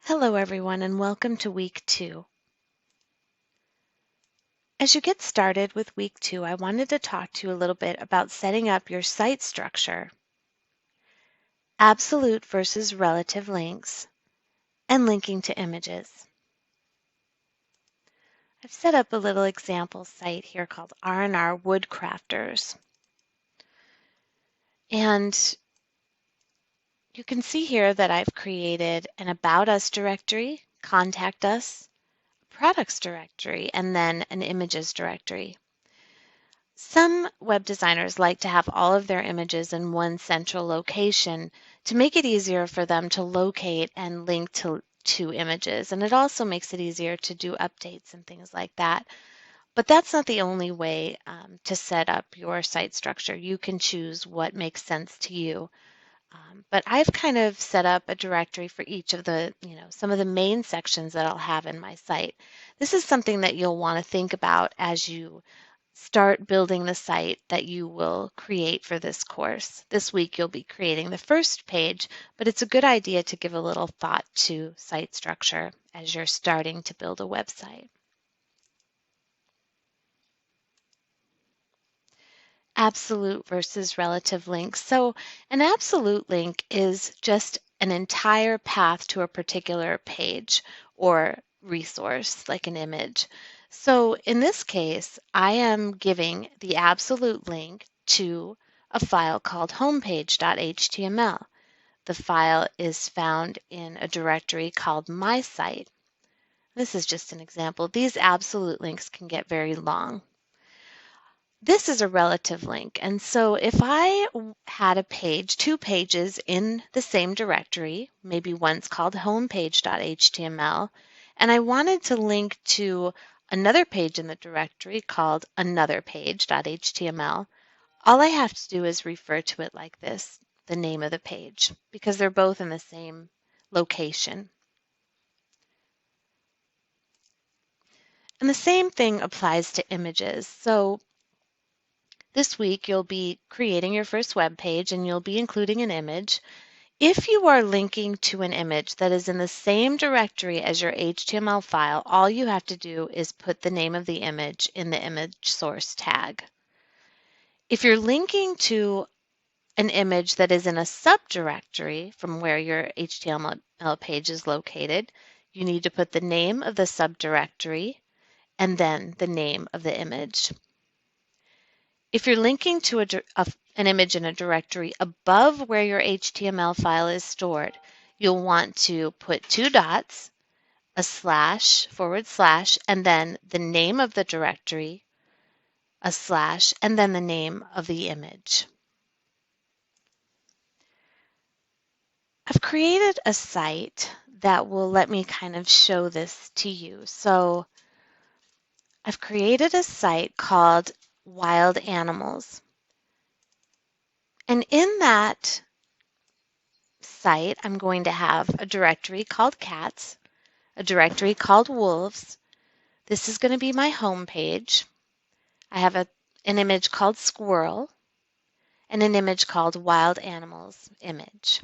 Hello everyone and welcome to week 2. As you get started with week 2, I wanted to talk to you a little bit about setting up your site structure, absolute versus relative links, and linking to images. I've set up a little example site here called R&R Woodcrafters. And you can see here that I've created an About Us directory, Contact Us, Products directory, and then an Images directory. Some web designers like to have all of their images in one central location to make it easier for them to locate and link to images. And it also makes it easier to do updates and things like that. But that's not the only way to set up your site structure. You can choose what makes sense to you. But I've kind of set up a directory for each of the, some of the main sections that I'll have in my site. This is something that you'll want to think about as you start building the site that you will create for this course. This week you'll be creating the first page, but it's a good idea to give a little thought to site structure as you're starting to build a website. Absolute versus relative links. So an absolute link is just an entire path to a particular page or resource, like an image. So in this case, I am giving the absolute link to a file called homepage.html. The file is found in a directory called My Site. This is just an example. These absolute links can get very long. This is a relative link, and so if I had a page, 2 pages in the same directory, maybe one's called homepage.html, and I wanted to link to another page in the directory called anotherpage.html, all I have to do is refer to it like this, the name of the page, because they're both in the same location. And the same thing applies to images. So this week, you'll be creating your first web page and you'll be including an image. If you are linking to an image that is in the same directory as your HTML file, all you have to do is put the name of the image in the image source tag. If you're linking to an image that is in a subdirectory from where your HTML page is located, you need to put the name of the subdirectory and then the name of the image. If you're linking to an image in a directory above where your HTML file is stored, you'll want to put 2 dots, a slash, // and then the name of the directory, a slash, and then the name of the image. I've created a site that will let me kind of show this to you. So I've created a site called Wild Animals. And in that site, I'm going to have a directory called cats, a directory called wolves. This is going to be my home page. I have an image called squirrel and an image called wild animals image.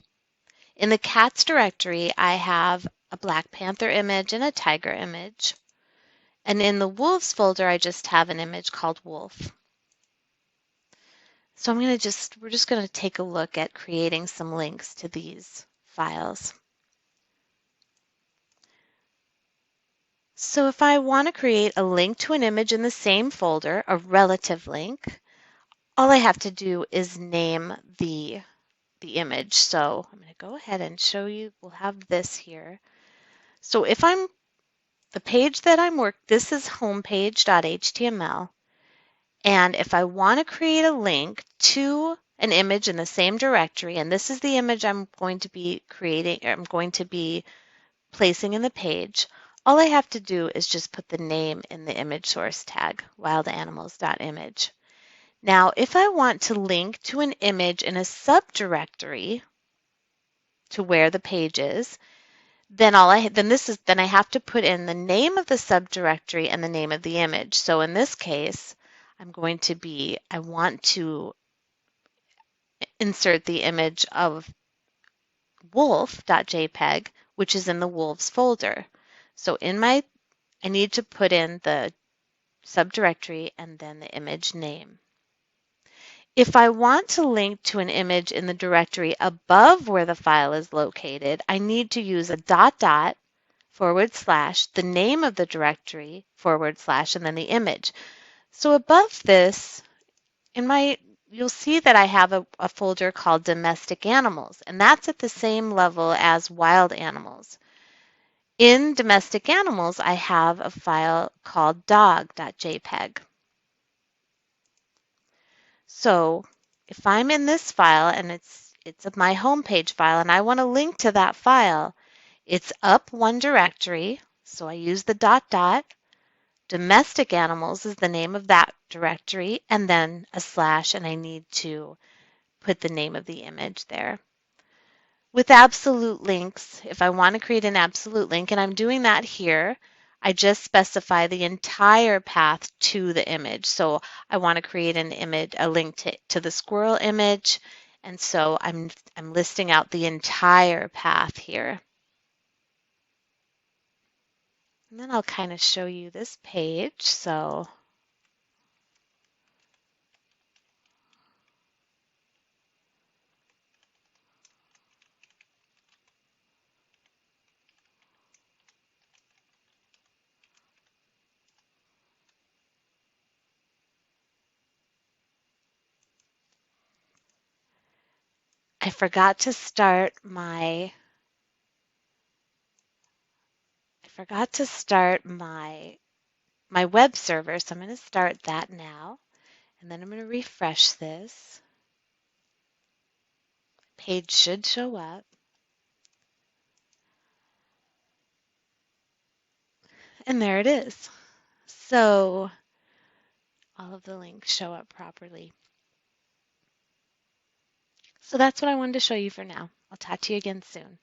In the cats directory, I have a Black Panther image and a tiger image. And in the wolves folder, I just have an image called wolf. So we're just going to take a look at creating some links to these files. So if I want to create a link to an image in the same folder, a relative link, all I have to do is name the image. So I'm going to go ahead and show you, we'll have this here. So if the page that this is homepage.html. And if I want to create a link to an image in the same directory, and this is the image I'm going to be placing in the page, all I have to do is just put the name in the image source tag, wildanimals.image. Now, if I want to link to an image in a subdirectory to where the page is, then I have to put in the name of the subdirectory and the name of the image. So in this case, I want to insert the image of wolf.jpg, which is in the wolves folder. So I need to put in the subdirectory and then the image name. If I want to link to an image in the directory above where the file is located, I need to use a dot dot / the name of the directory / and then the image. So above this, you'll see that I have a folder called domestic animals, and that's at the same level as wild animals. In domestic animals, I have a file called dog.jpg. So if I'm in this file and it's my homepage file and I want to link to that file, it's up one directory. So I use the dot dot. Domestic animals is the name of that directory, and then a / and I need to put the name of the image there. With absolute links, if I want to create an absolute link, and I'm doing that here, I just specify the entire path to the image. So I want to create a link to the squirrel image, and so I'm listing out the entire path here. And then I'll kind of show you this page. So I forgot to start my web server, so I'm going to start that now, and then I'm going to refresh this. Page should show up. And there it is. So all of the links show up properly. So that's what I wanted to show you for now. I'll talk to you again soon.